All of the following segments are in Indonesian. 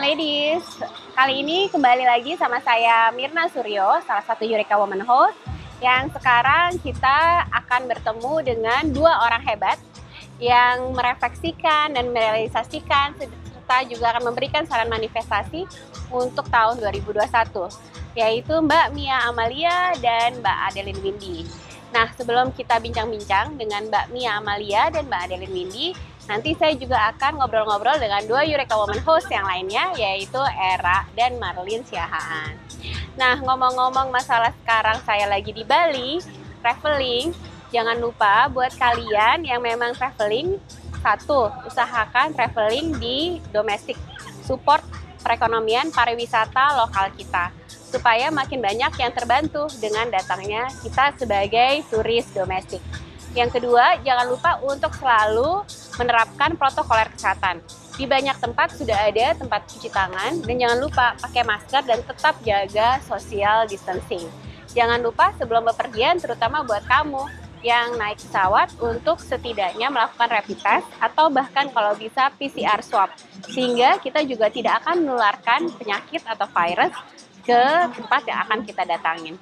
Ladies, kali ini kembali lagi sama saya Mirna Suryo, salah satu Eureka Woman Host, yang sekarang kita akan bertemu dengan dua orang hebat yang merefleksikan dan merealisasikan serta juga akan memberikan saran manifestasi untuk tahun 2021, yaitu Mbak Mia Amalia dan Mbak Adeline Windy. Nah, sebelum kita bincang-bincang dengan Mbak Mia Amalia dan Mbak Adeline Windy, nanti saya juga akan ngobrol-ngobrol dengan dua Eureka Woman Host yang lainnya, yaitu Era dan Marlin Siahaan. Nah, ngomong-ngomong masalah sekarang saya lagi di Bali, traveling, jangan lupa buat kalian yang memang traveling, satu, usahakan traveling di domestik, support perekonomian pariwisata lokal kita, supaya makin banyak yang terbantu dengan datangnya kita sebagai turis domestik. Yang kedua, jangan lupa untuk selalu menerapkan protokol kesehatan. Di banyak tempat sudah ada tempat cuci tangan, dan jangan lupa pakai masker dan tetap jaga social distancing. Jangan lupa sebelum bepergian, terutama buat kamu yang naik pesawat, untuk setidaknya melakukan rapid test atau bahkan kalau bisa PCR swab, sehingga kita juga tidak akan menularkan penyakit atau virus ke tempat yang akan kita datangin.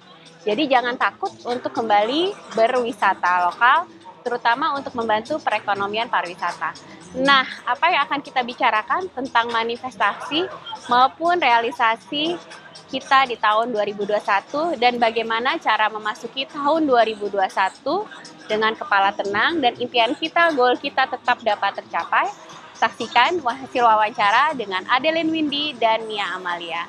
Jadi jangan takut untuk kembali berwisata lokal, terutama untuk membantu perekonomian pariwisata. Nah, apa yang akan kita bicarakan tentang manifestasi maupun realisasi kita di tahun 2021 dan bagaimana cara memasuki tahun 2021 dengan kepala tenang dan impian kita, goal kita tetap dapat tercapai. Saksikan hasil wawancara dengan Adeline Windy dan Mia Amalia.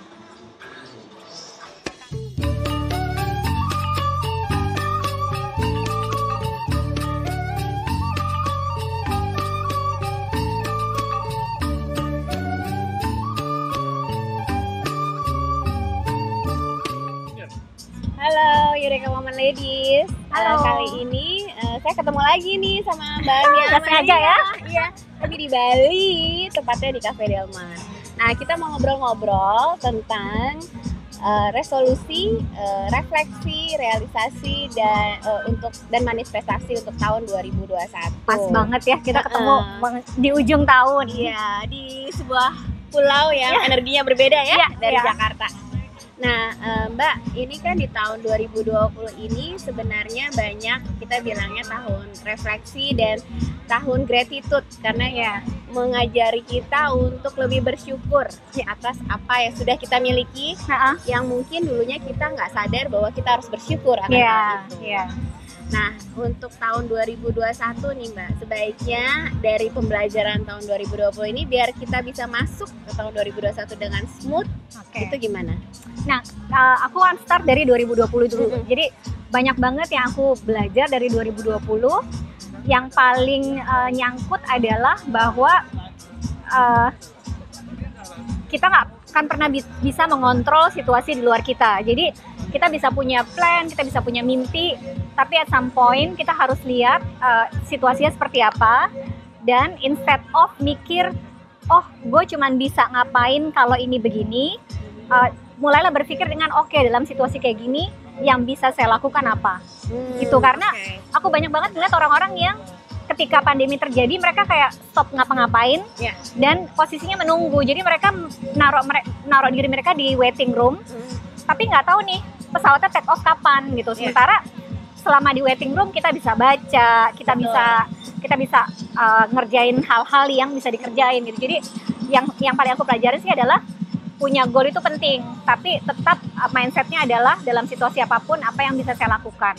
Halo Eureka Woman Ladies. Halo. Kali ini saya ketemu lagi nih sama Mbak Mia. Nggak sengaja ya? Iya, tapi di Bali, tepatnya di Cafe Delman. Nah, kita mau ngobrol-ngobrol tentang resolusi, refleksi, realisasi dan manifestasi untuk tahun 2021. Pas banget ya kita ketemu di ujung tahun. Iya, di sebuah pulau yang energinya berbeda ya, dari Jakarta. Nah, Mbak, ini kan di tahun 2020 ini sebenarnya banyak kita bilangnya tahun refleksi dan tahun gratitude, karena ya mengajari kita untuk lebih bersyukur atas apa yang sudah kita miliki, yang mungkin dulunya kita nggak sadar bahwa kita harus bersyukur akan hal itu. Nah, untuk tahun 2021 nih Mbak, sebaiknya dari pembelajaran tahun 2020 ini biar kita bisa masuk ke tahun 2021 dengan smooth, itu gimana? Nah, aku akan start dari 2020 dulu. Jadi banyak banget yang aku belajar dari 2020. Yang paling nyangkut adalah bahwa kita nggak akan pernah bisa mengontrol situasi di luar kita. Jadi kita bisa punya plan, kita bisa punya mimpi, tapi at some point kita harus lihat situasinya seperti apa, dan instead of mikir, oh gue cuman bisa ngapain kalau ini begini, mulailah berpikir dengan oke, dalam situasi kayak gini yang bisa saya lakukan apa. Gitu, karena aku banyak banget ngeliat orang-orang yang ketika pandemi terjadi mereka kayak stop ngapa-ngapain dan posisinya menunggu. Jadi mereka naruh diri mereka di waiting room, tapi nggak tahu nih pesawatnya take off kapan gitu. Sementara selama di waiting room kita bisa baca, kita bisa ngerjain hal-hal yang bisa dikerjain gitu. Jadi yang paling aku pelajarin sih adalah punya goal itu penting, tapi tetap mindsetnya adalah dalam situasi apapun apa yang bisa saya lakukan.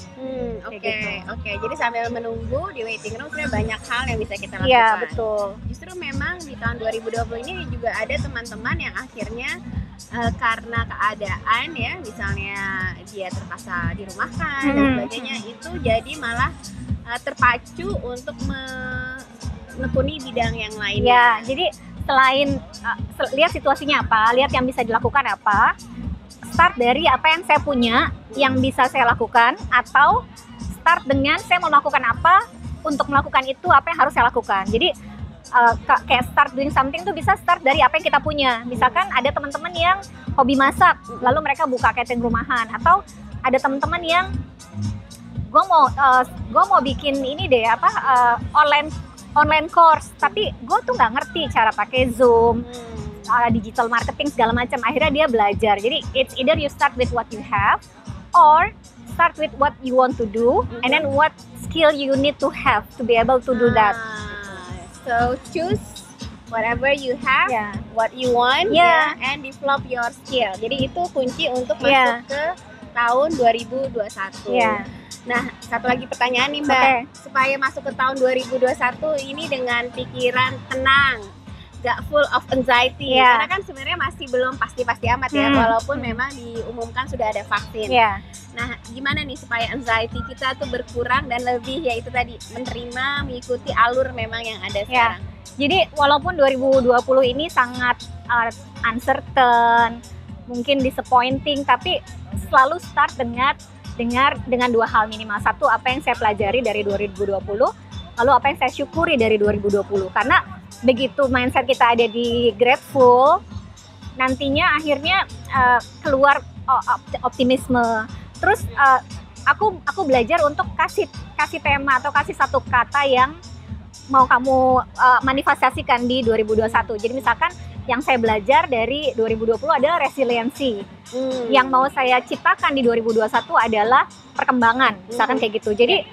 Oke. Jadi sambil menunggu di waiting room sebenarnya banyak hal yang bisa kita lakukan. Iya, betul. Justru memang di tahun 2020 ini juga ada teman-teman yang akhirnya karena keadaan ya, misalnya dia terpaksa dirumahkan dan sebagainya, itu jadi malah terpacu untuk menekuni bidang yang lainnya. Ya, jadi selain lihat situasinya apa, lihat yang bisa dilakukan apa, start dari apa yang saya punya yang bisa saya lakukan, atau start dengan saya mau melakukan apa, untuk melakukan itu apa yang harus saya lakukan. Jadi kayak start doing something tuh bisa start dari apa yang kita punya. Misalkan ada teman-teman yang hobi masak, lalu mereka buka catering rumahan, atau ada teman-teman yang gue mau bikin ini deh online course, tapi gue tuh nggak ngerti cara pakai Zoom, digital marketing segala macam. Akhirnya dia belajar. Jadi it's either you start with what you have or start with what you want to do and then what skill you need to have to be able to do that. So choose whatever you have, Yeah. what you want, Yeah. ya, and develop your skill. Jadi itu kunci untuk Yeah. masuk ke tahun 2021. Yeah. Nah, satu lagi pertanyaan nih Mbak, Oke. supaya masuk ke tahun 2021 ini dengan pikiran tenang, gak full of anxiety, Yeah. karena kan sebenarnya masih belum pasti-pasti amat ya, walaupun memang diumumkan sudah ada vaksin. Yeah. Nah, gimana nih supaya anxiety kita tuh berkurang dan lebih yaitu tadi menerima, mengikuti alur memang yang ada sekarang. Jadi walaupun 2020 ini sangat uncertain, mungkin disappointing, tapi selalu start dengan dua hal minimal. Satu, apa yang saya pelajari dari 2020, lalu apa yang saya syukuri dari 2020. Karena begitu mindset kita ada di grateful, nantinya akhirnya keluar optimisme. Terus aku belajar untuk kasih tema atau kasih satu kata yang mau kamu manifestasikan di 2021. Jadi misalkan yang saya belajar dari 2020 adalah resiliensi. Yang mau saya ciptakan di 2021 adalah perkembangan, misalkan kayak gitu. Jadi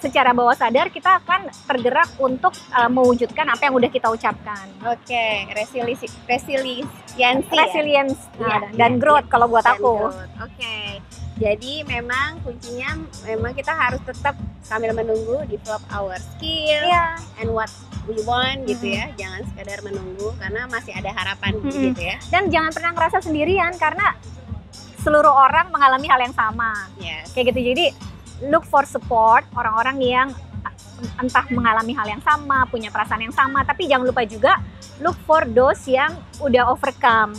secara bawah sadar kita akan tergerak untuk mewujudkan apa yang udah kita ucapkan. Oke, resiliensi dan growth kalau buat aku. Oke. Jadi memang kuncinya memang kita harus tetap sambil menunggu develop our skill and what we want gitu ya. Jangan sekadar menunggu karena masih ada harapan gitu ya. Dan jangan pernah ngerasa sendirian karena seluruh orang mengalami hal yang sama. Kayak gitu. Jadi look for support orang-orang yang entah mengalami hal yang sama, punya perasaan yang sama, tapi jangan lupa juga look for those yang udah overcome.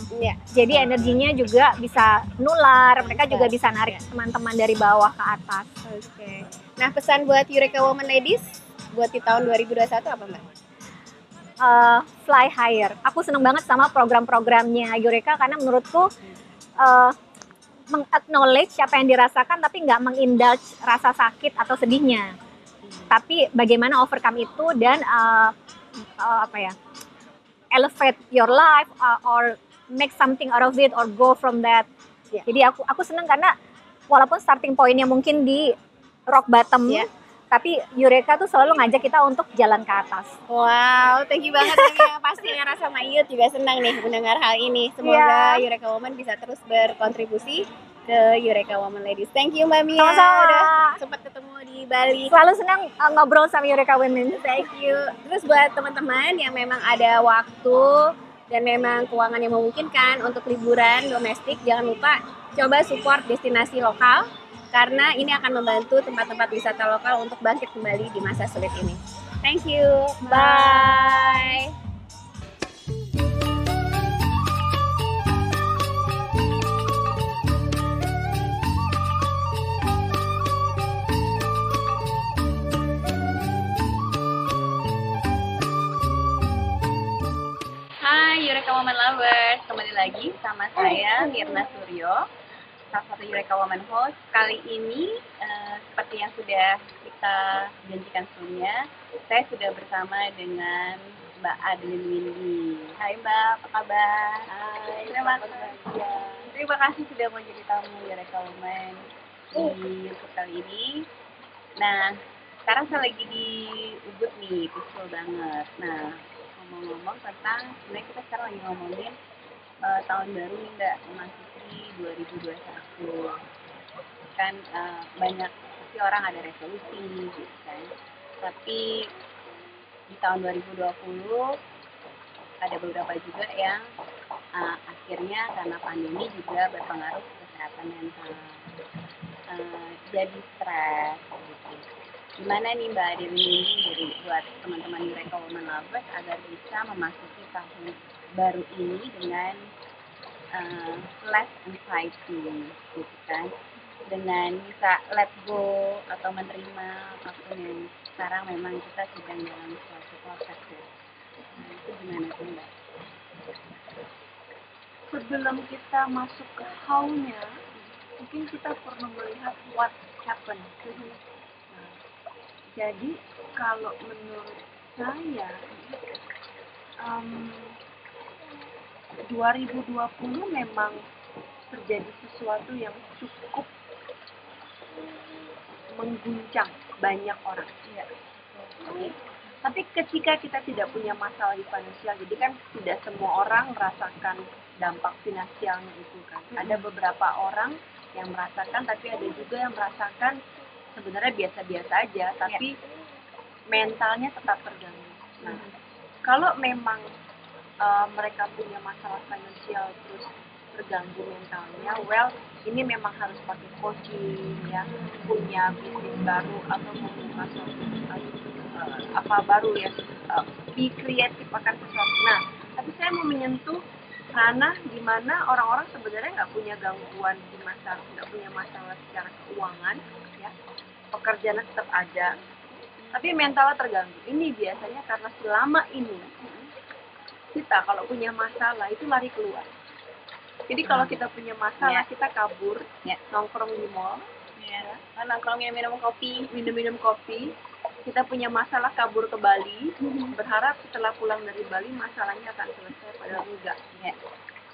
Jadi energinya juga bisa nular, mereka juga bisa narik teman-teman dari bawah ke atas. Oke. Nah, pesan buat Eureka Woman Ladies buat di tahun 2021 apa Mbak? Fly higher. Aku seneng banget sama program-programnya Eureka karena menurutku meng-acknowledge apa yang dirasakan tapi nggak mengindulge rasa sakit atau sedihnya. Tapi bagaimana overcome itu dan elevate your life or make something out of it or go from that. Jadi aku seneng karena walaupun starting pointnya mungkin di rock bottom, tapi Eureka tuh selalu ngajak kita untuk jalan ke atas. Wow, thank you banget ya. Pasti Nara sama Iyut juga senang nih mendengar hal ini. Semoga Eureka Woman bisa terus berkontribusi ke Eureka Woman Ladies. Thank you Mbak Mia. Udah sempat ketemu di Bali. Selalu senang ngobrol sama Eureka Women. Thank you. Terus buat teman-teman yang memang ada waktu dan memang keuangan yang memungkinkan untuk liburan domestik, jangan lupa coba support destinasi lokal karena ini akan membantu tempat-tempat wisata lokal untuk bangkit kembali di masa sulit ini. Thank you. Bye. Hai Eureka Woman Lovers, kembali lagi sama saya Mirna Suryo, salah satu Eureka Woman host. Kali ini seperti yang sudah kita janjikan sebelumnya, saya sudah bersama dengan Mbak Adeline Windy. Hai Mbak, apa kabar? Hai, terima kasih sudah mau jadi tamu Eureka Woman di YouTube kali ini. Nah, sekarang saya lagi di Ubud nih, peaceful banget. Nah, ngomong-ngomong tentang, sebenarnya kita sekarang lagi ngomongin tahun baru nih Mbak, memasuki 2021 kan. Banyak pasti orang ada resolusi gitu kan, tapi di tahun 2020 ada beberapa juga yang akhirnya karena pandemi juga berpengaruh ke kesehatan mental, jadi stres gitu. Gimana nih Mbak Adeline dari buat teman-teman Eureka Woman Lovers agar bisa memasuki tahun baru ini dengan less anxiety gitu kan, dengan bisa let go atau menerima apapun yang sekarang memang kita sedang dalam suatu proses ya. Nah, itu gimana tuh Mbak? Sebelum kita masuk ke how-nya, mungkin kita perlu melihat what happened. Jadi kalau menurut saya 2020 memang terjadi sesuatu yang cukup mengguncang banyak orang. Iya. Oke. Tapi ketika kita tidak punya masalah di finansial, jadi kan tidak semua orang merasakan dampak finansialnya itu kan. Ada beberapa orang yang merasakan, tapi ada juga yang merasakan sebenarnya biasa-biasa aja, tapi mentalnya tetap terganggu. Nah, kalau memang mereka punya masalah finansial terus terganggu mentalnya, well, ini memang harus pakai coaching ya, punya bisnis baru atau membuka suatu apa baru ya, be kreatif akan sesuatu. Nah, tapi saya mau menyentuh ranah di mana orang-orang sebenarnya nggak punya gangguan di masa, nggak punya masalah secara keuangan, ya, pekerjaannya tetap ada, tapi mentalnya terganggu. Ini biasanya karena selama ini kita kalau punya masalah itu lari keluar. Jadi kalau kita punya masalah, kita kabur, nongkrong di mall, Nongkrong minum kopi. minum kopi. Kita punya masalah, kabur ke Bali, berharap setelah pulang dari Bali masalahnya akan selesai, padahal enggak.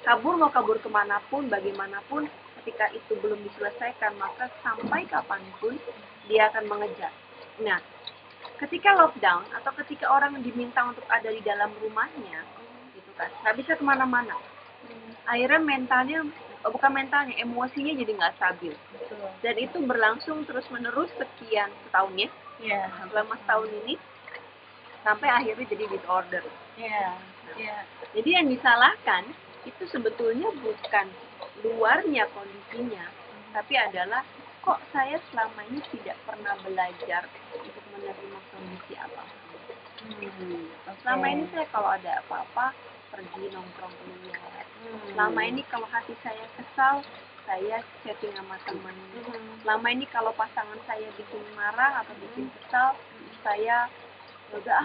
Kabur mau kabur kemanapun, bagaimanapun, ketika itu belum diselesaikan, maka sampai kapanpun dia akan mengejar. Nah, ketika lockdown atau ketika orang diminta untuk ada di dalam rumahnya, gitu kan, nggak bisa kemana-mana. Akhirnya mentalnya, bukan mentalnya, emosinya jadi nggak stabil. Dan itu berlangsung terus-menerus sekian setahun ya. Selama setahun ini sampai akhirnya jadi disorder. Jadi yang disalahkan itu sebetulnya bukan luarnya kondisinya, tapi adalah kok saya selama ini tidak pernah belajar untuk menerima kondisi apapun. Selama ini saya kalau ada apa-apa pergi nongkrong keluar. Selama ini kalau hati saya kesal, saya chatting sama teman. Selama ini kalau pasangan saya bikin marah atau bikin kesal, saya udah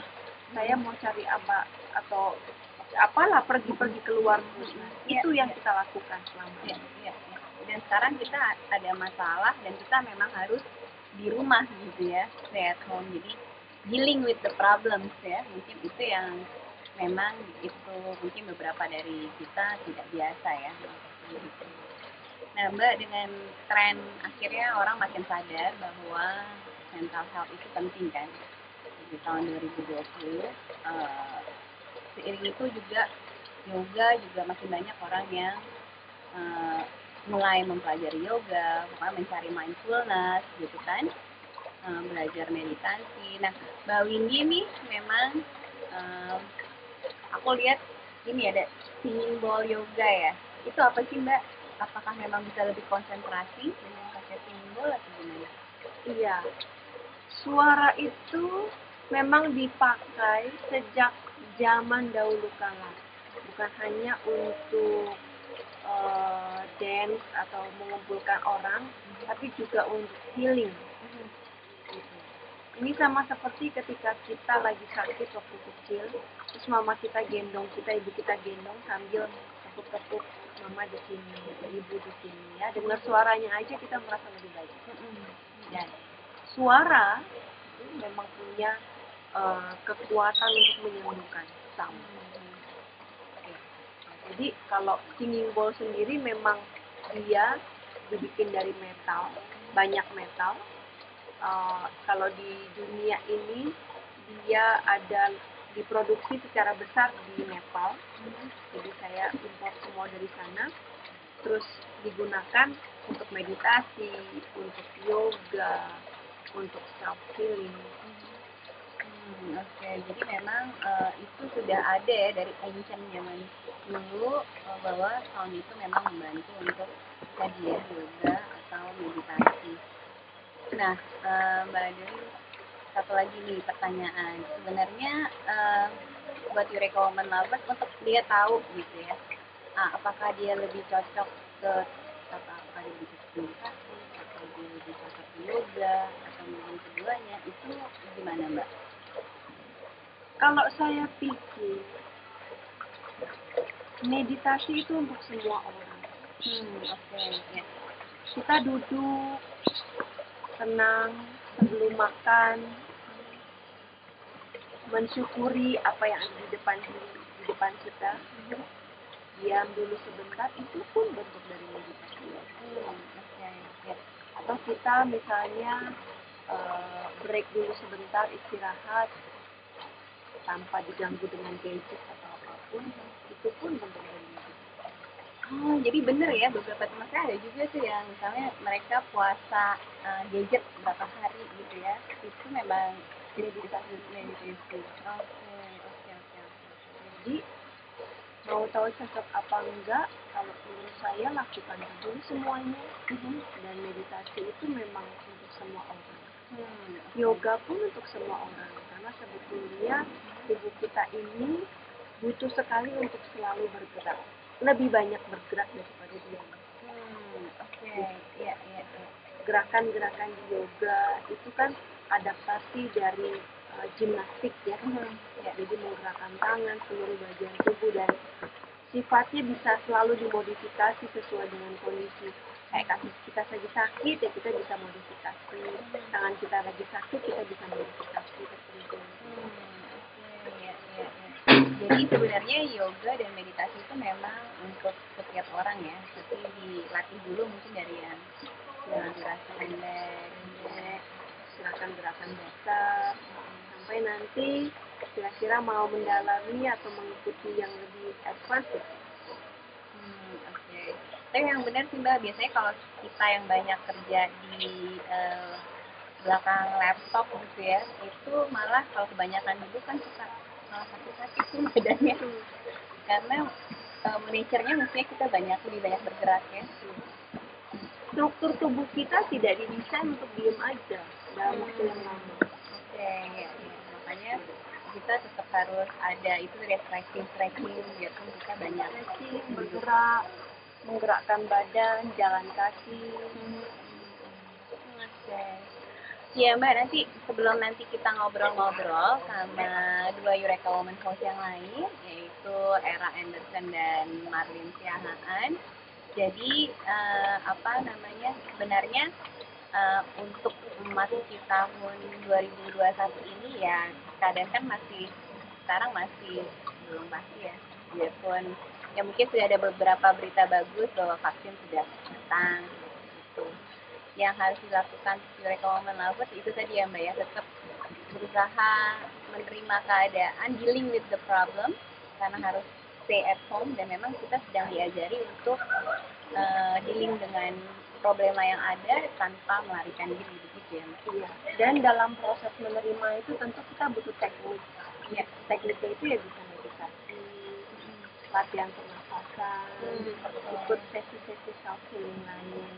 saya mau cari apa atau apalah, pergi-pergi keluar. Itu yang kita lakukan selama ini. Dan sekarang kita ada masalah dan kita memang harus di rumah gitu ya, stay at home. Jadi dealing with the problems ya, mungkin itu yang memang itu mungkin beberapa dari kita tidak biasa ya. Nah Mbak, dengan tren akhirnya orang makin sadar bahwa mental health itu penting kan di tahun 2020. Seiring itu juga yoga juga makin banyak orang yang mulai mempelajari yoga, mencari mindfulness gitu kan, belajar meditasi. Nah Mbak Windy nih memang aku lihat ini ada singing bowl yoga ya. Itu apa sih Mbak? Apakah memang bisa lebih konsentrasi dengan pakai singing bowl atau gimana? Iya, suara itu memang dipakai sejak zaman dahulu kala, bukan hanya untuk dance atau mengumpulkan orang, tapi juga untuk healing. Gitu. Ini sama seperti ketika kita lagi sakit waktu kecil, terus mama kita gendong kita, ibu kita gendong sambil tepuk-tepuk mama di sini, ibu di sini ya. Dengar suaranya aja kita merasa lebih baik. Dan suara itu memang punya kekuatan untuk menyembuhkan sama. Jadi kalau singing bowl sendiri memang dia dibikin dari metal, banyak metal. Kalau di dunia ini dia ada diproduksi secara besar di Nepal. Jadi saya impor semua dari sana. Terus digunakan untuk meditasi, untuk yoga, untuk self healing. Oke, jadi memang itu sudah ada ya dari ancient zaman dulu, bahwa sound itu memang membantu untuk tadi ya yoga atau meditasi. Nah Mbak Dewi, satu lagi nih pertanyaan. Sebenarnya buat Eureka Women Lovers untuk dia tahu gitu ya, apakah dia lebih cocok ke apakah dia lebih cocok meditasi atau dia lebih cocok ke yoga atau mungkin keduanya, itu gimana Mbak? Kalau saya pikir meditasi itu untuk semua orang. Ya. Kita duduk tenang sebelum makan, mensyukuri apa yang ada di depan kita. diam dulu sebentar, itu pun bentuk dari meditasi. Oke. Atau kita misalnya break dulu sebentar, istirahat tanpa diganggu dengan gadget atau apapun, itu pun bentuk dari meditasi. Oh, jadi bener ya, beberapa teman saya ada juga tuh yang misalnya mereka puasa gadget berapa hari gitu ya, itu memang meditasi. Oke. Jadi mau tahu cocok apa enggak, kalau menurut saya lakukan dulu semuanya. Dan meditasi itu memang untuk semua orang. Yoga pun untuk semua orang, karena sebetulnya tubuh kita ini butuh sekali untuk selalu bergerak, lebih banyak bergerak daripada diam. Iya. Gerakan-gerakan di yoga itu kan adaptasi dari gimnastik ya. Jadi menggerakkan tangan, seluruh bagian tubuh, dan sifatnya bisa selalu dimodifikasi sesuai dengan kondisi. Kayak kaki kita lagi sakit, ya kita bisa modifikasi. Tangan kita lagi sakit, kita bisa modifikasi tertentu. Jadi sebenarnya yoga dan meditasi itu memang untuk setiap orang ya, tapi dilatih dulu mungkin dari yang gerakan pendek, gerakan-gerakan dasar, sampai nanti kira-kira mau mendalami atau mengikuti yang lebih advance. Tapi yang benar sih Mbak, biasanya kalau kita yang banyak kerja di belakang laptop gitu ya, itu malah kalau kebanyakan duduk kan suka malah sakit-sakit tuh badannya, karena nature-nya mestinya kita lebih banyak bergerak ya. Struktur tubuh kita tidak didesain untuk diem aja dalam waktu yang lama. Makanya kita tetap harus ada itu dari stretching biarpun kita banyak bergerak, menggerakkan badan, jalan kaki. Ya Mbak, nanti sebelum kita ngobrol-ngobrol sama dua Eureka Women Host yang lain, yaitu Era Anderson dan Marlin Siahaan. Jadi sebenarnya untuk memasuki tahun 2021 ini ya, keadaan kan sekarang masih belum pasti ya, biarpun ya mungkin sudah ada beberapa berita bagus bahwa vaksin sudah datang gitu. Yang harus dilakukan Eureka Women Lovers itu tadi ya Mbak ya, tetap berusaha menerima keadaan, dealing with the problem, karena harus stay at home, dan memang kita sedang diajari untuk dealing dengan problema yang ada tanpa melarikan diri begitu ya Mbak. Iya. Dan dalam proses menerima itu tentu kita butuh teknik. Ya. Tekniknya itu ya bisa meditasi, latihan pernafasan, ikut sesi-sesi self healing lain.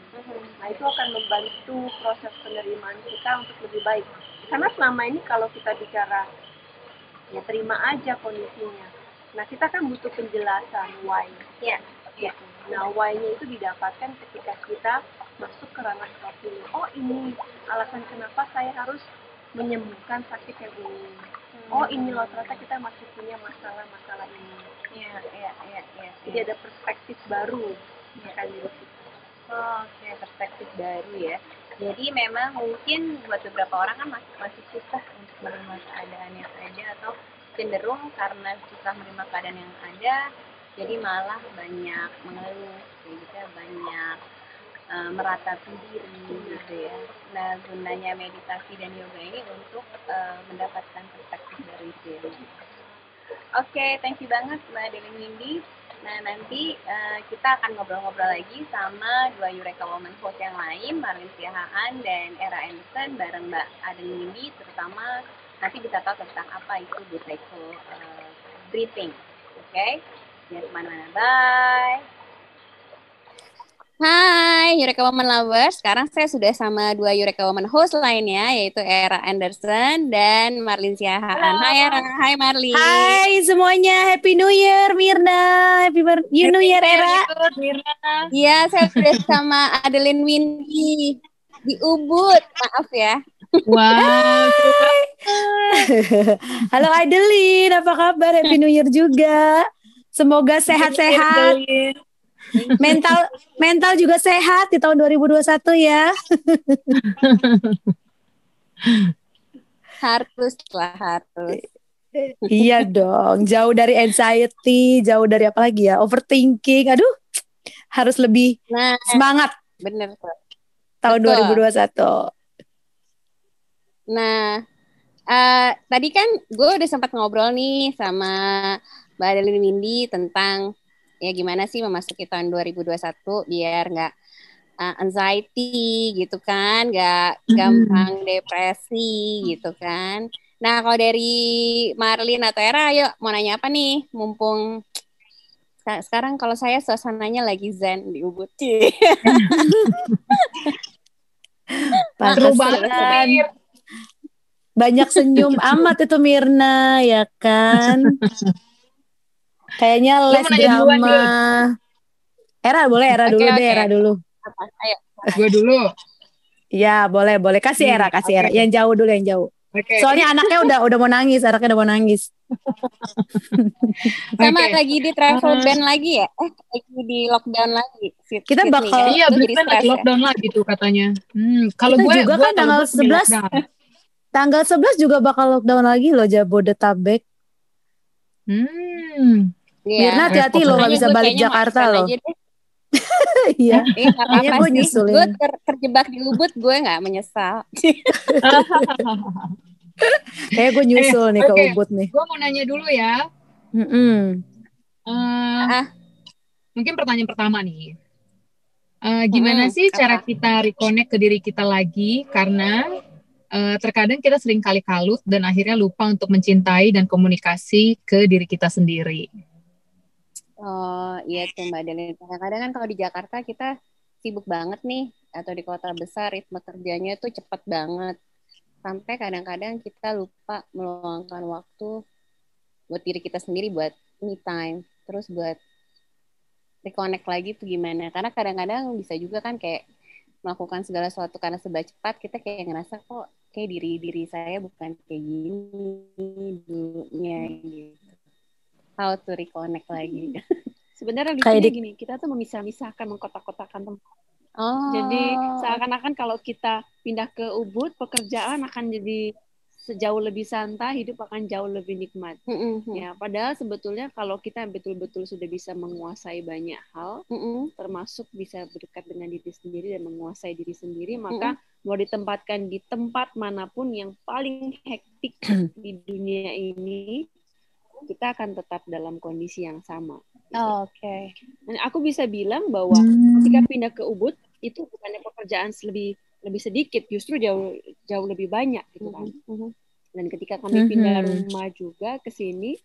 Nah itu akan membantu proses penerimaan kita untuk lebih baik. Karena selama ini kalau kita bicara ya terima aja kondisinya. Nah kita kan butuh penjelasan why. Ya. Nah why-nya itu didapatkan ketika kita masuk ke ranah self healing. Oh ini alasan kenapa saya harus menyembuhkan sakit yang ini. Oh ini loh ternyata kita masih punya masalah-masalah ini. Iya. Jadi ada perspektif baru akan diri kita. Oke, perspektif baru ya. Jadi memang mungkin buat beberapa orang kan masih susah untuk menerima keadaan yang ada, atau cenderung karena susah menerima keadaan yang ada, jadi malah banyak mengeluh, jadi banyak meratapi diri gitu ya. Nah, gunanya meditasi dan yoga ini untuk mendapatkan perspektif baru itu ya. Oke, thank you banget Mbak Delin Windy. Nah, nanti kita akan ngobrol-ngobrol lagi sama dua Eureka Women Host yang lain, Marlin Siahaan dan Era Anderson, bareng Mbak Adelin Windy, terutama nanti bisa tahu tentang apa itu Buteco breathing. Oke? Jangan kemana-mana. Bye! Hai Eureka Women Lovers, sekarang saya sudah sama dua Eureka Women Host lainnya, yaitu Era Anderson dan Marlin Siahaan. Hai Era, hai Marlin. Hai semuanya, Happy New Year Mirna, Happy New Year Era. Mirna. Iya, saya sudah sama Adeline Windy di Ubud, maaf ya. Wow. Halo Adeline, apa kabar? Happy New Year juga. Semoga sehat-sehat. Mental juga sehat di tahun 2021 ya. Harus. Iya dong, jauh dari anxiety, jauh dari apa lagi ya, overthinking. Aduh, harus lebih Nah, semangat bener tuh. tahun Betul. 2021. Nah, tadi kan gue udah sempat ngobrol nih sama Mbak Adeline Windy tentang ya gimana sih memasuki tahun 2021 biar nggak anxiety gitu kan, nggak gampang depresi gitu kan. Nah, kalau dari Marlin atau Era, ayo mau nanya apa nih? Mumpung sekarang kalau saya suasananya lagi zen di Ubud. Seru banget, Pantesan Mir. banyak senyum amat itu Mirna, ya kan? Kayaknya Lu les mau nanya duluan, drama. Jul? Era boleh, Era Oke, dulu deh, oke. Era dulu. Apa? Ayo. Gue dulu. Ya, boleh. Kasih Era, kasih Oke. Era. Yang jauh dulu, yang jauh. Oke. Soalnya anaknya udah mau nangis, anaknya udah mau nangis. Sama Oke. lagi di travel ban lagi ya? Lagi di lockdown lagi. Kita Sydney bakal- kan? Iya, Lu jadi Brisbane lagi stres ya? lockdown lagi tuh katanya. Kalau Kita gue juga kan kalau tanggal gue semi 11. lockdown. Tanggal 11 juga bakal lockdown lagi loh, Jabodetabek. Iya. Mirna hati-hati loh, nggak Makanya bisa gue balik kayaknya mau Jakarta extend loh. aja deh. Iya, Iya, nggak kayaknya apa-apa gue sih. nyusulin. Gue terjebak di Ubud, gue nggak menyesal. Kayaknya gue nyusul nih ke Oke. Ubud nih. Gue mau nanya dulu ya. Mm-mm. Eh, Mungkin pertanyaan pertama nih. Gimana sih cara Apa? kita reconnect ke diri kita lagi? Karena terkadang kita sering kali kalut dan akhirnya lupa untuk mencintai dan komunikasi ke diri kita sendiri. Oh iya tuh Mbak Delin. Kadang-kadang kan kalau di Jakarta kita sibuk banget nih. Atau di kota besar ritme kerjanya tuh cepet banget. Sampai kadang-kadang kita lupa meluangkan waktu buat diri kita sendiri, buat me time. Terus buat reconnect lagi tuh gimana. Karena kadang-kadang bisa juga kan kayak melakukan segala sesuatu karena serba cepat, kita kayak ngerasa kok kayak diri saya bukan kayak gini dulunya gitu. How to reconnect lagi. Sebenarnya di Kayak sini di- gini, kita tuh memisah-misahkan, mengkotak-kotakan tempat. Oh. Jadi seakan-akan kalau kita pindah ke Ubud, pekerjaan akan jadi sejauh lebih santai, hidup akan jauh lebih nikmat. Ya, padahal sebetulnya kalau kita betul-betul sudah bisa menguasai banyak hal, termasuk bisa berdekat dengan diri sendiri dan menguasai diri sendiri, maka mau ditempatkan di tempat manapun yang paling hektik di dunia ini, kita akan tetap dalam kondisi yang sama. Oke. Dan aku bisa bilang bahwa ketika pindah ke Ubud itu bukannya pekerjaan lebih sedikit, justru jauh lebih banyak gitu kan. Dan ketika kami pindah rumah juga ke sini,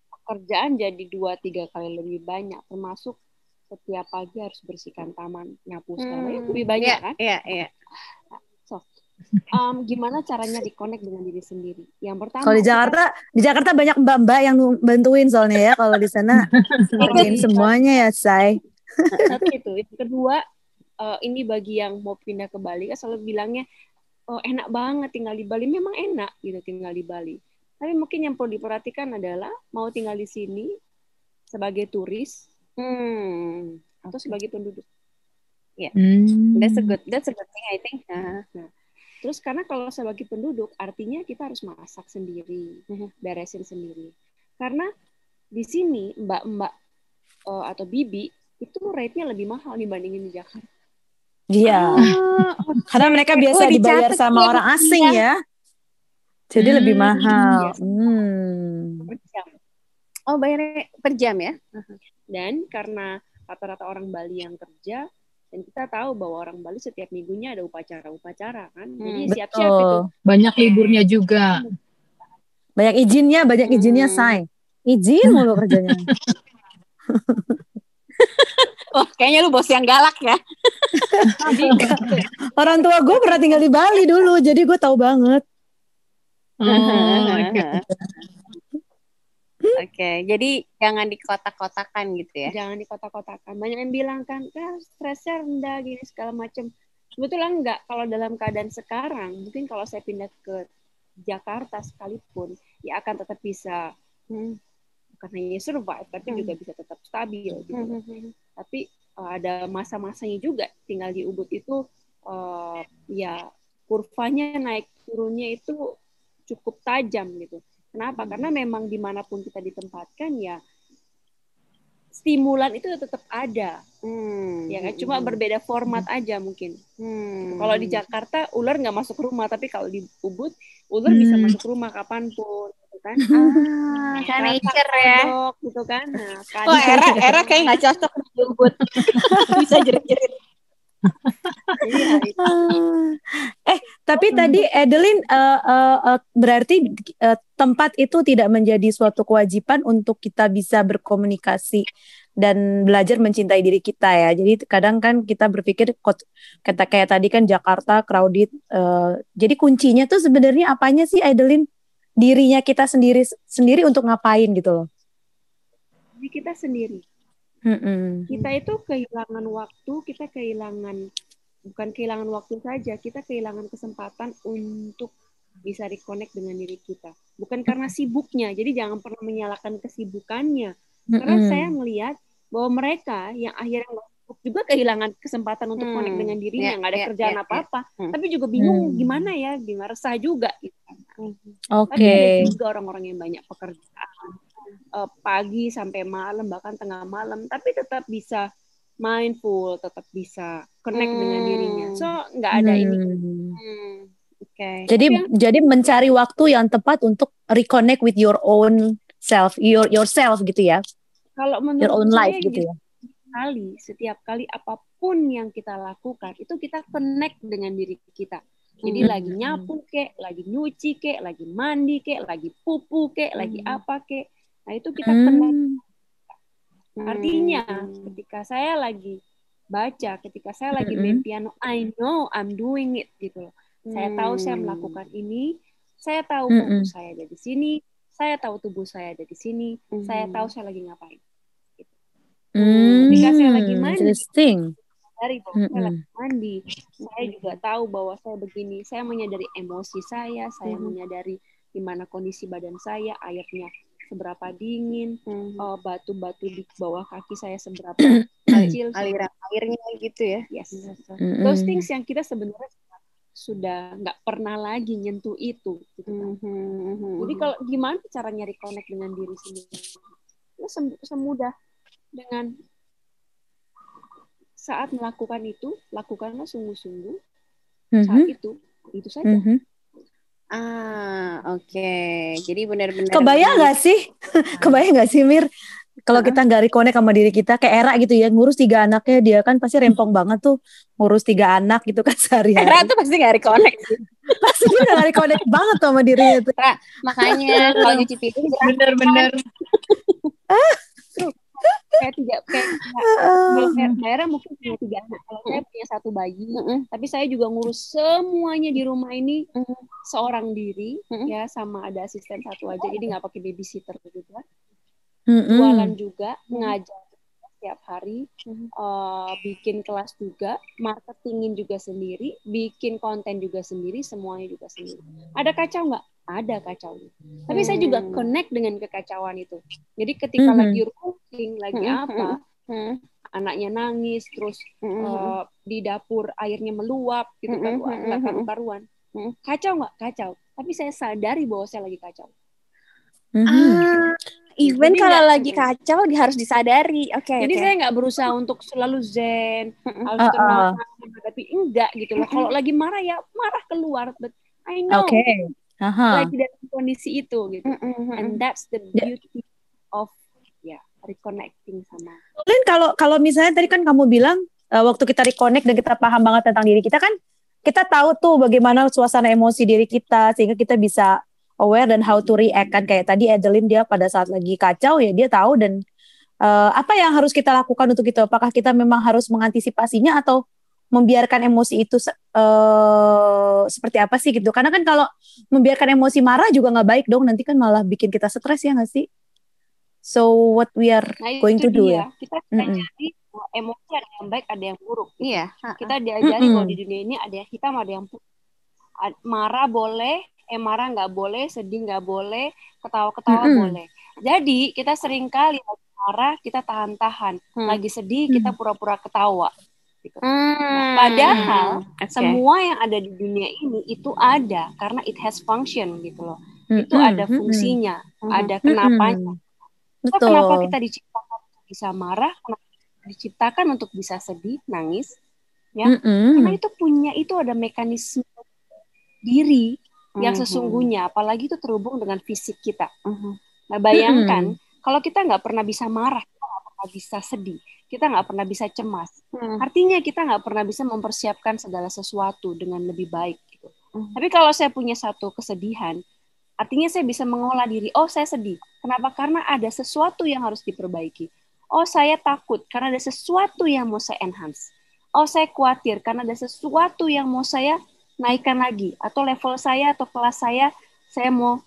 pekerjaan jadi 2-3 kali lebih banyak, termasuk setiap pagi harus bersihkan taman, nyapu segala lebih banyak kan. Iya. So, gimana caranya di-connect dengan diri sendiri? Yang pertama, Kalau di Jakarta banyak mbak-mbak yang bantuin soalnya ya. Kalau di sana kerjain semuanya ya, Say. satu itu. Yang kedua, ini bagi yang mau pindah ke Bali kan selalu bilangnya, oh enak banget tinggal di Bali. Memang enak gitu tinggal di Bali. Tapi mungkin yang perlu diperhatikan adalah mau tinggal di sini sebagai turis atau sebagai penduduk. Yeah. That's a good thing I think. Terus karena kalau sebagai penduduk artinya kita harus masak sendiri, beresin sendiri. Karena di sini mbak-mbak atau bibi itu rate-nya lebih mahal dibandingin di Jakarta. Iya. Karena mereka biasa dibayar sama orang asing ya. Jadi lebih mahal. Per jam. Oh, bayarnya per jam ya? Dan karena rata-rata orang Bali yang kerja, dan kita tahu bahwa orang Bali setiap minggunya ada upacara-upacara kan. Jadi siap-siap itu. Banyak liburnya juga. Banyak izinnya, Say. Izin mulu kerjanya. Oh, kayaknya lu bos yang galak ya. Orang tua gue pernah tinggal di Bali dulu, jadi gue tahu banget. Oke, jadi jangan dikotak-kotakan gitu ya. Jangan dikotak-kotakan. Banyak yang bilang kan, stresnya rendah gini segala macam. Sebetulnya enggak. Kalau dalam keadaan sekarang, mungkin kalau saya pindah ke Jakarta sekalipun, ya akan tetap bisa bukan hanya survive, tapi juga bisa tetap stabil gitu. Tapi ada masa-masanya juga tinggal di Ubud itu ya kurvanya naik turunnya itu cukup tajam gitu. Kenapa? Karena memang dimanapun kita ditempatkan ya stimulan itu tetap ada, ya kan? Cuma berbeda format aja mungkin. Kalau di Jakarta ular nggak masuk rumah, tapi kalau di Ubud ular bisa masuk rumah kapanpun, gitu kan? Kayak nature ya. Kodok, gitu kan? Nah, Oh, era kayak nggak cocok di Ubud. Bisa jerit-jerit. Iya, itu. Tapi tadi Adeline berarti tempat itu tidak menjadi suatu kewajiban untuk kita bisa berkomunikasi dan belajar mencintai diri kita ya. Jadi kadang kan kita berpikir kata kayak tadi kan Jakarta crowded. Jadi kuncinya tuh sebenarnya apanya sih Adeline? Dirinya kita sendiri untuk ngapain gitu loh? Jadi kita sendiri. Kita itu kehilangan waktu, kita bukan kehilangan waktu saja, kita kehilangan kesempatan untuk bisa reconnect dengan diri kita. Bukan karena sibuknya, jadi jangan pernah menyalahkan kesibukannya. Karena saya melihat bahwa mereka yang akhirnya sibuk juga kehilangan kesempatan untuk connect dengan dirinya, nggak ada kerjaan apa-apa, tapi juga bingung gimana ya, resah juga. Gitu. Tapi ada juga orang-orang yang banyak pekerjaan, pagi sampai malam, bahkan tengah malam, tapi tetap bisa mindful, tetap bisa connect dengan dirinya. So nggak ada ini. Jadi mencari waktu yang tepat untuk reconnect with your own self, yourself gitu ya. Kalau menurut your own saya life gitu ya. Setiap kali apapun yang kita lakukan itu kita connect dengan diri kita. Jadi lagi nyapu kek, lagi nyuci kek, lagi mandi kek, lagi pupu kek, lagi apa kek. Nah itu kita connect. Artinya ketika saya lagi baca, ketika saya lagi main piano, I know I'm doing it gitu loh. Saya tahu saya melakukan ini, saya tahu fokus saya ada di sini, saya tahu tubuh saya ada di sini, saya tahu saya lagi ngapain. Gitu. Ketika saya lagi mandi, dari bahwa saya lagi mandi, saya juga tahu bahwa saya begini, saya menyadari emosi saya menyadari di mana kondisi badan saya, airnya seberapa dingin, batu-batu di bawah kaki saya seberapa kecil, aliran airnya gitu ya. Yes. Those things yang kita sebenarnya sudah nggak pernah lagi nyentuh itu. Gitu kan. Jadi kalau gimana caranya reconnect dengan diri sendiri? Ya semudah dengan saat melakukan itu, lakukanlah sungguh-sungguh. Saat itu saja. Oke. Jadi benar-benar Kebayang nggak sih Mir? Kalau kita nggak reconnect sama diri kita, kayak Era gitu ya, ngurus 3 anaknya, dia kan pasti rempong banget tuh, ngurus 3 anak gitu kan sehari-hari. Era tuh pasti nggak reconnect sih. Pasti dia nggak reconnect banget tuh sama dirinya tuh. Makanya kalau nyuci piring bener-bener. Kayak Era mungkin punya 3 anak, kalau saya punya 1 bayi, tapi saya juga ngurus semuanya di rumah ini seorang diri, ya sama ada asisten 1 aja, jadi nggak pakai babysitter gitu kan. Jualan juga, ngajar setiap hari, bikin kelas juga, marketingin juga sendiri, bikin konten juga sendiri, semuanya juga sendiri. Ada kacau nggak? Ada kacau. Tapi saya juga connect dengan kekacauan itu. Jadi ketika lagi ruking, lagi apa, anaknya nangis, terus di dapur airnya meluap, gitu kan, nggak karu-karuan. Kacau nggak? Kacau. Tapi saya sadari bahwa saya lagi kacau. Even kalau lagi kacau harus disadari. Jadi saya nggak berusaha untuk selalu zen, harus tenang, tapi enggak gitu loh. Kalau lagi marah ya marah keluar, but I know lagi dalam kondisi itu gitu. And that's the beauty of reconnecting sama. Lin, kalau misalnya tadi kan kamu bilang waktu kita reconnect dan kita paham banget tentang diri kita kan, kita tahu tuh bagaimana suasana emosi diri kita sehingga kita bisa aware dan how to react kan. Kayak tadi Adeline, dia pada saat lagi kacau ya dia tahu, dan apa yang harus kita lakukan untuk itu? Apakah kita memang harus mengantisipasinya atau membiarkan emosi itu seperti apa sih gitu? Karena kan kalau membiarkan emosi marah juga nggak baik dong, nanti kan malah bikin kita stres ya nggak sih? So what we are going to do ya? Kita diajari bahwa emosi ada yang baik, ada yang buruk. Iya. Kita diajari bahwa di dunia ini ada yang hitam, ada yang putih. Marah boleh, marah nggak boleh, sedih nggak boleh, ketawa-ketawa boleh. Jadi kita sering kali lagi marah kita tahan-tahan, lagi sedih kita pura-pura ketawa. Gitu. Nah, padahal semua yang ada di dunia ini itu ada karena it has function gitu loh. Itu ada fungsinya, ada kenapanya. Kenapa kita diciptakan untuk bisa marah, kenapa kita diciptakan untuk bisa sedih, nangis, ya? Karena itu ada mekanisme diri yang sesungguhnya, apalagi itu terhubung dengan fisik kita. Nah, bayangkan kalau kita nggak pernah bisa marah, kita nggak pernah bisa sedih, kita nggak pernah bisa cemas. Artinya kita nggak pernah bisa mempersiapkan segala sesuatu dengan lebih baik. Gitu. Tapi kalau saya punya satu kesedihan, artinya saya bisa mengolah diri. Oh, saya sedih. Kenapa? Karena ada sesuatu yang harus diperbaiki. Oh, saya takut karena ada sesuatu yang mau saya enhance. Oh, saya khawatir karena ada sesuatu yang mau saya naikkan lagi. Atau level saya atau kelas saya mau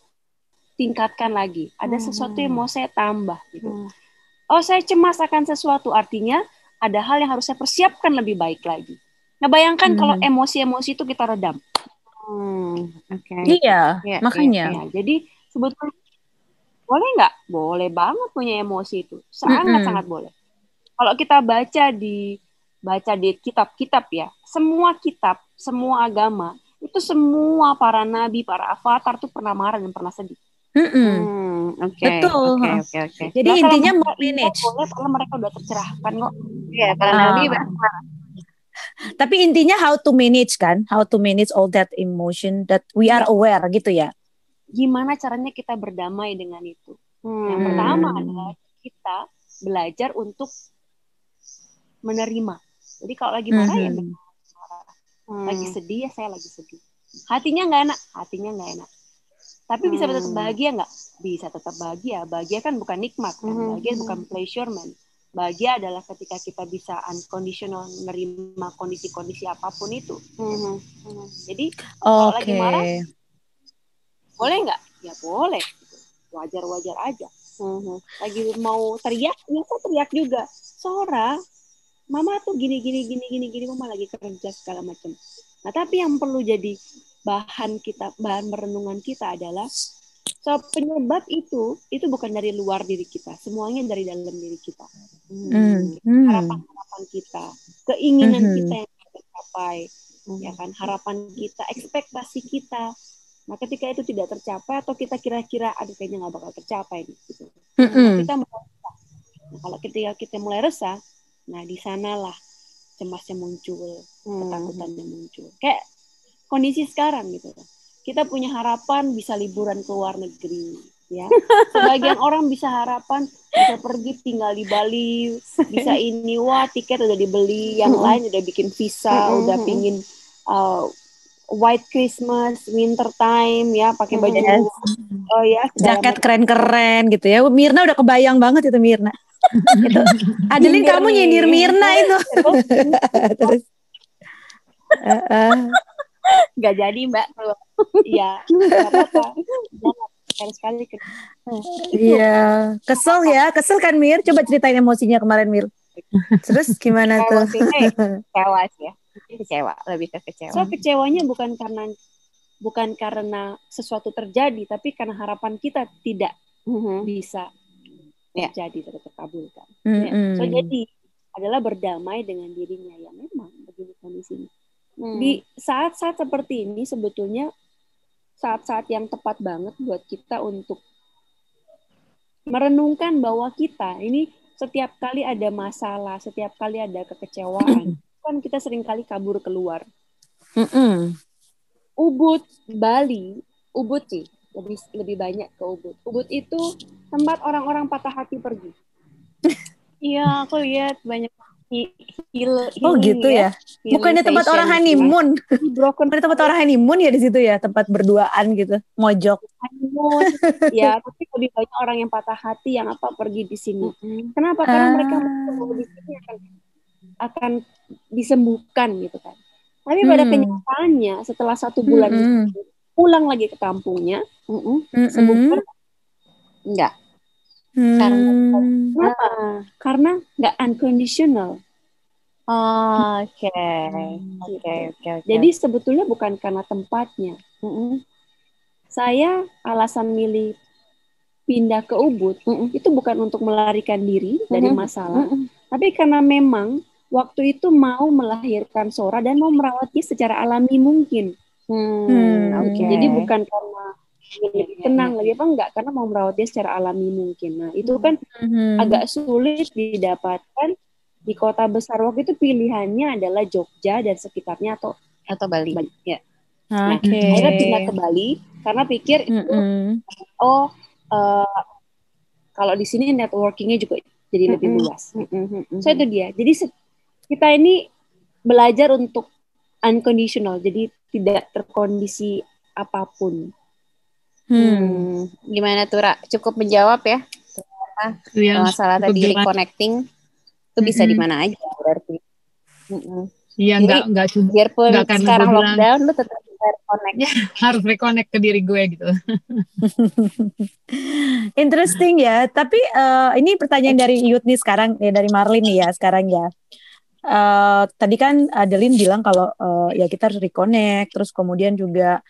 tingkatkan lagi. Ada sesuatu yang mau saya tambah. Gitu. Oh, saya cemas akan sesuatu. Artinya ada hal yang harus saya persiapkan lebih baik lagi. Nah, bayangkan kalau emosi-emosi itu kita redam. Iya, makanya. Jadi sebetulnya boleh nggak? Boleh banget punya emosi itu. Sangat-sangat boleh. Kalau kita baca di kitab-kitab ya, semua kitab, semua agama, itu semua para nabi, para avatar tuh pernah marah dan pernah sedih. Betul. Okay. Jadi intinya manage. Boleh karena mereka udah tercerahkan kok. Iya, para nabi. Tapi intinya how to manage all that emotion that we are aware gitu ya. Gimana caranya kita berdamai dengan itu? Yang pertama adalah kita belajar untuk menerima. Jadi kalau lagi marah ya marah. Lagi sedih ya saya lagi sedih. Hatinya nggak enak. Tapi bisa tetap bahagia nggak? Bisa tetap bahagia. Bahagia kan bukan nikmat kan? Bahagia bukan pleasurement. Bahagia adalah ketika kita bisa unconditional menerima kondisi-kondisi apapun itu. Jadi kalau lagi marah, boleh nggak? Ya boleh. Wajar-wajar aja. Lagi mau teriak, ya saya teriak juga. Sora, mama tuh gini, mama lagi kerja segala macam. Nah, tapi yang perlu jadi bahan merenungan kita adalah penyebab itu bukan dari luar diri kita, semuanya dari dalam diri kita. Harapan kita, keinginan kita yang tercapai, ya kan, harapan kita, ekspektasi kita. Nah, ketika itu tidak tercapai atau kita kira-kira kayaknya nggak bakal tercapai, gitu. Kita mulai resah. Nah, kalau ketika kita mulai resah, nah di sanalah cemasnya muncul, ketakutannya muncul. Kayak kondisi sekarang gitu. Kita punya harapan bisa liburan ke luar negeri, ya. Sebagian orang bisa harapan bisa pergi tinggal di Bali, bisa ini, wah tiket udah dibeli, yang lain udah bikin visa, udah pingin white Christmas, winter time, ya pakai baju, jaket keren-keren gitu ya. Mirna udah kebayang banget itu Mirna. Itu. Adeline kamu nyindir Mirna itu. Terus. Gak jadi Mbak. Iya, gak apa-apa. Sekali. Iya, kesel kan Mir? Coba ceritain emosinya kemarin Mir. Terus gimana tuh? Kecewa sih ya. Lebih ke kecewa. So kecewanya bukan karena sesuatu terjadi, tapi karena harapan kita tidak bisa terjadi, tidak terkabulkan. So jadi adalah berdamai dengan dirinya yang memang begini kondisinya. Di saat-saat seperti ini sebetulnya saat-saat yang tepat banget buat kita untuk merenungkan bahwa kita ini setiap kali ada masalah, setiap kali ada kekecewaan, kan kita sering kali kabur keluar. Ubud, Bali, Ubud sih lebih banyak ke Ubud. Ubud itu tempat orang-orang patah hati pergi. Iya, aku lihat banyak oh gitu ya. Bukannya tempat orang honeymoon. Bukan tempat orang honeymoon ya di situ ya, tempat berduaan gitu, mojok. Ya, tapi lebih banyak orang yang patah hati yang pergi di sini. Kenapa? Karena mereka di sini akan disembuhkan gitu kan. Tapi pada kenyataannya setelah 1 bulan pulang lagi ke kampungnya, sembuhkan enggak. Kenapa? Karena nggak unconditional. Oke. Jadi sebetulnya bukan karena tempatnya. Saya alasan milih pindah ke Ubud itu bukan untuk melarikan diri dari masalah, tapi karena memang waktu itu mau melahirkan Sora dan mau merawatnya secara alami mungkin. Jadi bukan karena lebih tenang, lebih apa enggak, karena mau merawat dia secara alami mungkin. Nah, itu kan agak sulit didapatkan di kota besar. Waktu itu pilihannya adalah Jogja dan sekitarnya atau Bali. Ya. Nah, Oke. akhirnya pindah ke Bali karena pikir itu kalau di sini networkingnya juga jadi lebih luas. So itu dia. Jadi kita ini belajar untuk unconditional, jadi tidak terkondisi apapun. Gimana tuh, Ra? Cukup menjawab ya? Masalah tadi reconnecting itu bisa di mana aja berarti. Iya, enggak biarpun karena sekarang gue lockdown lu tetap reconnect. Harus reconnect ke diri gue gitu. Interesting ya. Tapi ini pertanyaan dari Yud nih sekarang, dari Marlin nih ya sekarang ya. Tadi kan Adeline bilang kalau ya kita harus reconnect, terus kemudian juga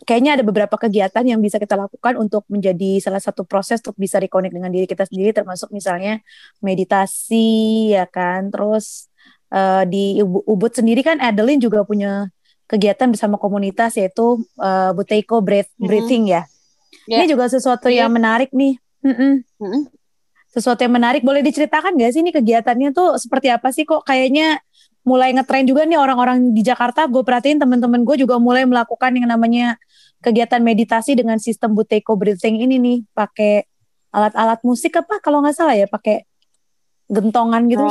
kayaknya ada beberapa kegiatan yang bisa kita lakukan untuk menjadi salah satu proses untuk bisa reconnect dengan diri kita sendiri, termasuk misalnya meditasi ya kan. Terus di Ubud sendiri kan Adeline juga punya kegiatan bersama komunitas yaitu Buteyko Breathing ya. Ini juga sesuatu yang menarik nih. Sesuatu yang menarik, boleh diceritakan nggak sih ini kegiatannya tuh seperti apa sih? Kok kayaknya mulai ngetren juga nih orang-orang di Jakarta. Gue perhatiin teman-teman gue juga mulai melakukan yang namanya kegiatan meditasi dengan sistem Buteyko Breathing ini nih, pakai alat-alat musik apa kalau nggak salah ya, pakai gentongan gitu,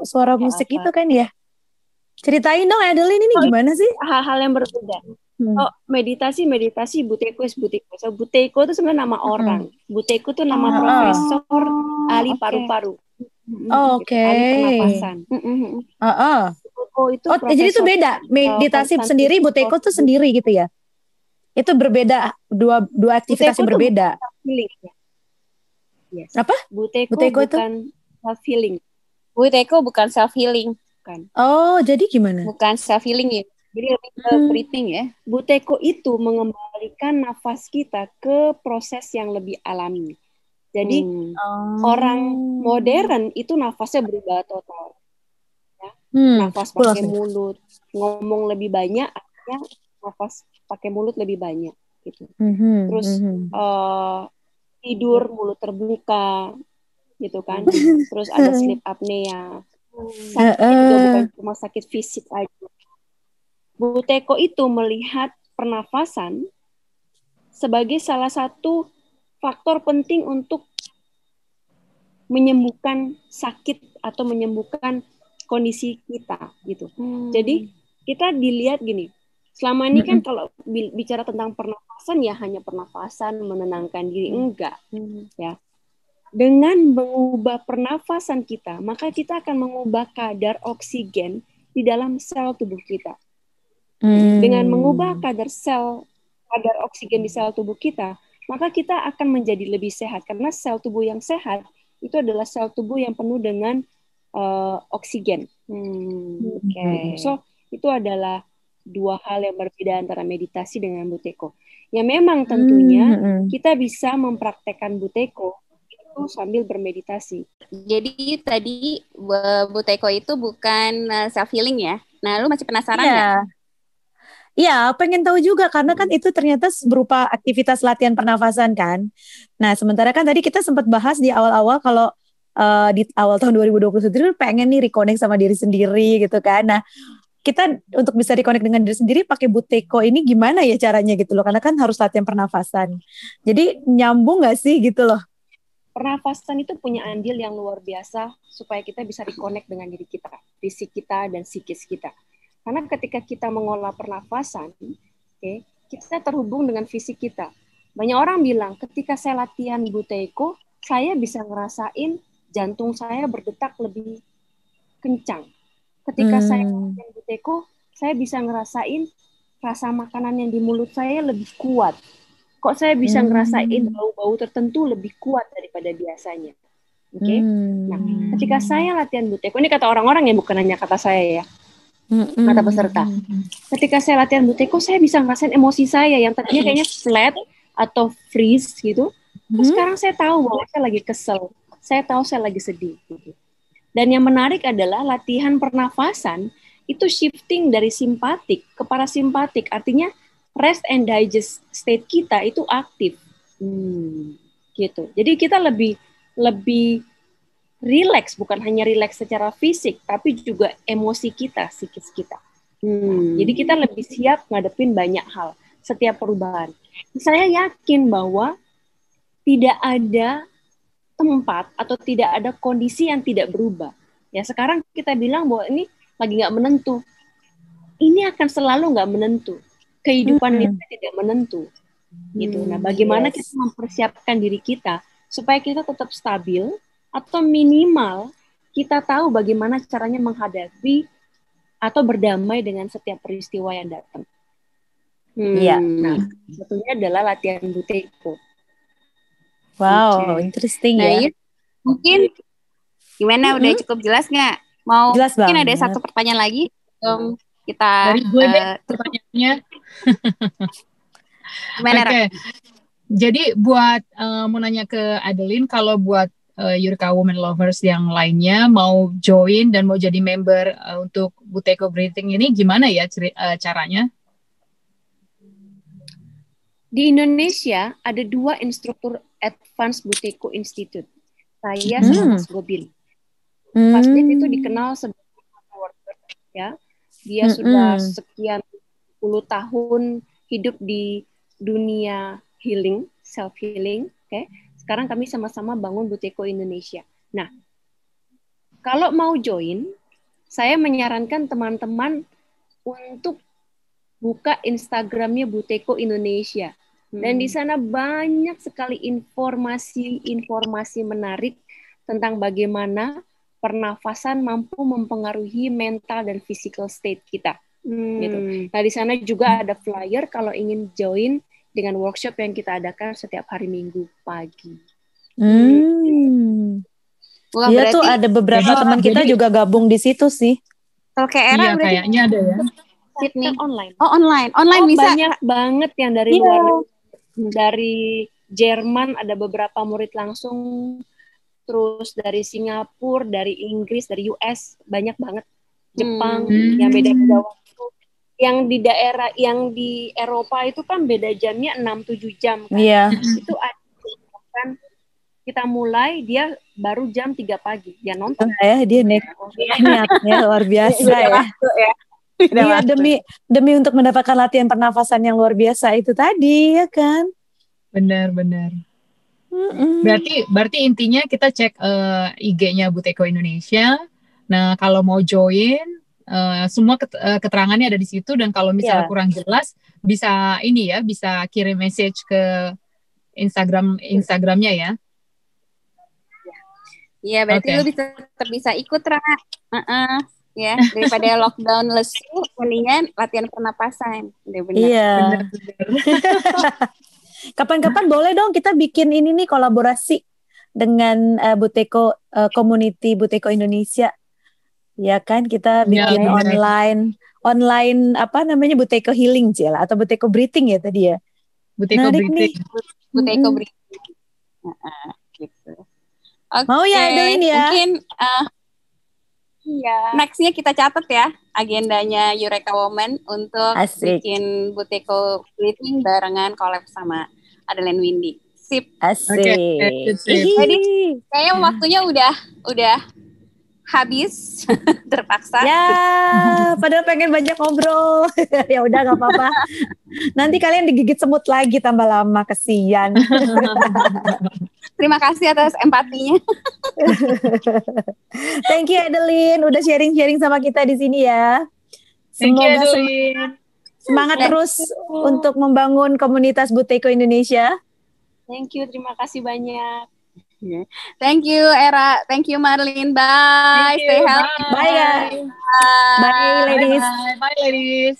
suara musik itu kan ya. Ceritain dong Adeline, ini gimana sih? Hal-hal yang berbeda. Meditasi Buteyko Buteyko. So Buteyko itu sebenarnya nama orang. Buteyko itu nama profesor ahli paru-paru. Oke. Ahli pernapasan. Itu jadi itu beda. Meditasi sendiri, Buteyko itu sendiri gitu ya. Itu berbeda, dua aktivitas yang berbeda. Yes. Apa? Buteyko bukan self healing. Buteyko bukan self healing. Bukan. Oh, jadi gimana? Bukan self healing ya. Jadi lebih ke breathing ya. Buteyko itu mengembalikan nafas kita ke proses yang lebih alami. Jadi orang modern itu nafasnya berubah total. Ya. Nafas pakai mulut, ngomong lebih banyak, artinya nafas pakai mulut lebih banyak gitu. Terus tidur mulut terbuka gitu kan. Terus ada sleep apnea. Sakit juga bukan cuma sakit fisik aja. Buteyko itu melihat pernafasan sebagai salah satu faktor penting untuk menyembuhkan sakit atau menyembuhkan kondisi kita gitu. Jadi kita dilihat gini, selama ini kan kalau bicara tentang pernafasan ya hanya pernafasan menenangkan diri, enggak ya. Dengan mengubah pernafasan kita, maka kita akan mengubah kadar oksigen di dalam sel tubuh kita. Dengan mengubah kadar oksigen di sel tubuh kita, maka kita akan menjadi lebih sehat. Karena sel tubuh yang sehat itu adalah sel tubuh yang penuh dengan oksigen. So itu adalah dua hal yang berbeda antara meditasi dengan Buteyko. Ya memang tentunya kita bisa mempraktekkan Buteyko itu sambil bermeditasi. Jadi tadi Buteyko itu bukan self healing ya. Nah, lu masih penasaran nggak? Iya, pengen tahu juga karena kan itu ternyata berupa aktivitas latihan pernafasan kan. Nah, sementara kan tadi kita sempat bahas di awal-awal kalau di awal tahun 2021 pengen nih reconnect sama diri sendiri gitu kan. Nah, kita untuk bisa reconnect dengan diri sendiri pakai Buteyko ini gimana ya caranya gitu loh, karena kan harus latihan pernafasan. Jadi nyambung nggak sih gitu loh? Pernafasan itu punya andil yang luar biasa supaya kita bisa reconnect dengan diri kita, fisik kita dan psikis kita. Karena ketika kita mengolah pernafasan, kita terhubung dengan fisik kita. Banyak orang bilang, ketika saya latihan Buteyko, saya bisa ngerasain jantung saya berdetak lebih kencang. Ketika saya latihan Buteyko, saya bisa ngerasain rasa makanan yang di mulut saya lebih kuat. Kok saya bisa ngerasain bau-bau tertentu lebih kuat daripada biasanya. Nah, ketika saya latihan Buteyko, ini kata orang-orang ya, bukan hanya kata saya ya. Kata peserta. Ketika saya latihan Buteyko, saya bisa ngerasain emosi saya yang tadinya kayaknya flat atau freeze gitu. Terus sekarang saya tahu bahwa saya lagi kesel. Saya tahu saya lagi sedih. Gitu. Dan yang menarik adalah latihan pernafasan itu shifting dari simpatik ke parasimpatik. Artinya rest and digest state kita itu aktif. Gitu. Jadi kita lebih relax, bukan hanya relax secara fisik, tapi juga emosi kita, psikis kita. Jadi kita lebih siap ngadepin banyak hal, setiap perubahan. Saya yakin bahwa tidak ada tempat atau tidak ada kondisi yang tidak berubah. Ya sekarang kita bilang bahwa ini lagi nggak menentu. Ini akan selalu nggak menentu. Kehidupan itu tidak menentu. Gitu. Nah, bagaimana kita mempersiapkan diri kita supaya kita tetap stabil atau minimal kita tahu bagaimana caranya menghadapi atau berdamai dengan setiap peristiwa yang datang. Nah, satunya adalah latihan Buteyko. Wow, interesting Nah, ya. mungkin gimana, udah cukup jelas nggak? Mau Jelas mungkin banget. ada satu pertanyaan lagi kita Dari gue deh pertanyaannya. gimana, Oke. Jadi buat mau nanya ke Adeline, kalau buat Eureka Women Lovers yang lainnya mau join dan mau jadi member untuk Buteyko Breathing ini gimana ya caranya? Di Indonesia ada 2 instruktur Advanced Buteyko Institute. Saya sama Mas Gobil. Mas Dev itu dikenal sebagai worker, ya. Dia sudah sekian puluh tahun hidup di dunia healing, self healing. Oke. Sekarang kami sama-sama bangun Buteyko Indonesia. Nah, kalau mau join, saya menyarankan teman-teman untuk buka Instagramnya Buteyko Indonesia. Dan di sana banyak sekali informasi menarik tentang bagaimana pernafasan mampu mempengaruhi mental dan physical state kita. Gitu. Nah, di sana juga ada flyer kalau ingin join dengan workshop yang kita adakan setiap hari Minggu pagi. Wah, Iya tuh ada beberapa teman kita juga gabung di situ sih. Kalau kayak Era Iya, kayaknya ada ya. Sydney. Online. Oh, online bisa. Banyak banget yang dari luar negeri. Dari Jerman ada beberapa murid langsung, terus dari Singapura, dari Inggris, dari US, banyak banget. Jepang, yang beda-beda waktu. Yang di daerah, yang di Eropa itu kan beda jamnya 6-7 jam kan. Iya. Itu ada kan kita mulai, dia baru jam 3 pagi. Dia nonton. Ya, dia niatnya luar biasa ya. Iya, demi untuk mendapatkan latihan pernafasan yang luar biasa itu tadi, ya kan? Benar. Berarti intinya kita cek IG-nya Buteyko Indonesia. Nah, kalau mau join, semua keterangannya ada di situ. Dan kalau misalnya kurang jelas, bisa kirim message ke Instagramnya ya. Iya, berarti lu tetap bisa ikut, Rana. Ya, daripada lockdown lesu, mendingan latihan pernapasan. Iya. Benar. Kapan-kapan boleh dong kita bikin ini nih kolaborasi dengan Buteyko community Buteyko Indonesia. Ya kan, kita bikin online apa namanya Buteyko Healing atau Buteyko Breathing ya tadi ya. Buteyko Breathing. Buteyko Breathing. Gitu. Okay. Mau ya Adeline ya? Mungkin next-nya kita catat ya agendanya Eureka Women untuk bikin Buteyko Breathing barengan collab sama Adeline Windy. Sip. Asik. Jadi kayaknya waktunya udah habis terpaksa. Ya, padahal pengen banyak ngobrol. Ya udah nggak apa-apa. Nanti kalian digigit semut lagi tambah lama, kesian. Terima kasih atas empatinya. Thank you Adeline, udah sharing-sharing sama kita di sini ya. Semoga semangat terus untuk membangun komunitas Buteyko Indonesia. Thank you, terima kasih banyak. Thank you Era, thank you Marlene, bye, stay healthy. Bye guys. Bye ladies. Bye ladies.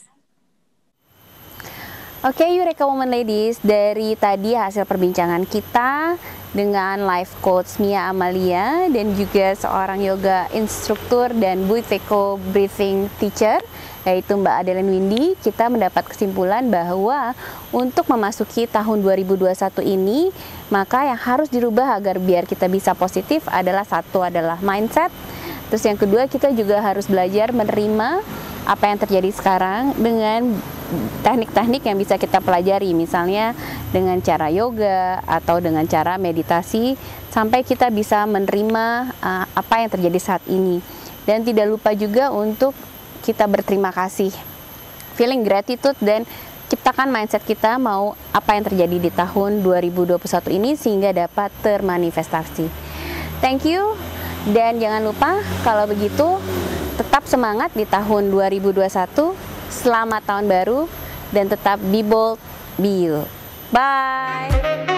Oke, Eureka Women Ladies, dari tadi hasil perbincangan kita dengan life coach Mia Amalia dan juga seorang yoga instruktur dan Buteyko Breathing teacher yaitu Mbak Adeline Windy, kita mendapat kesimpulan bahwa untuk memasuki tahun 2021 ini, maka yang harus dirubah agar biar kita bisa positif adalah satu adalah mindset. Terus yang kedua, kita juga harus belajar menerima apa yang terjadi sekarang dengan teknik-teknik yang bisa kita pelajari, misalnya dengan cara yoga atau dengan cara meditasi, sampai kita bisa menerima apa yang terjadi saat ini. Dan tidak lupa juga untuk kita berterima kasih, feeling gratitude, dan ciptakan mindset kita mau apa yang terjadi di tahun 2021 ini sehingga dapat termanifestasi. Thank you, dan jangan lupa kalau begitu tetap semangat di tahun 2021. Selamat tahun baru dan tetap be bold, be you. Bye.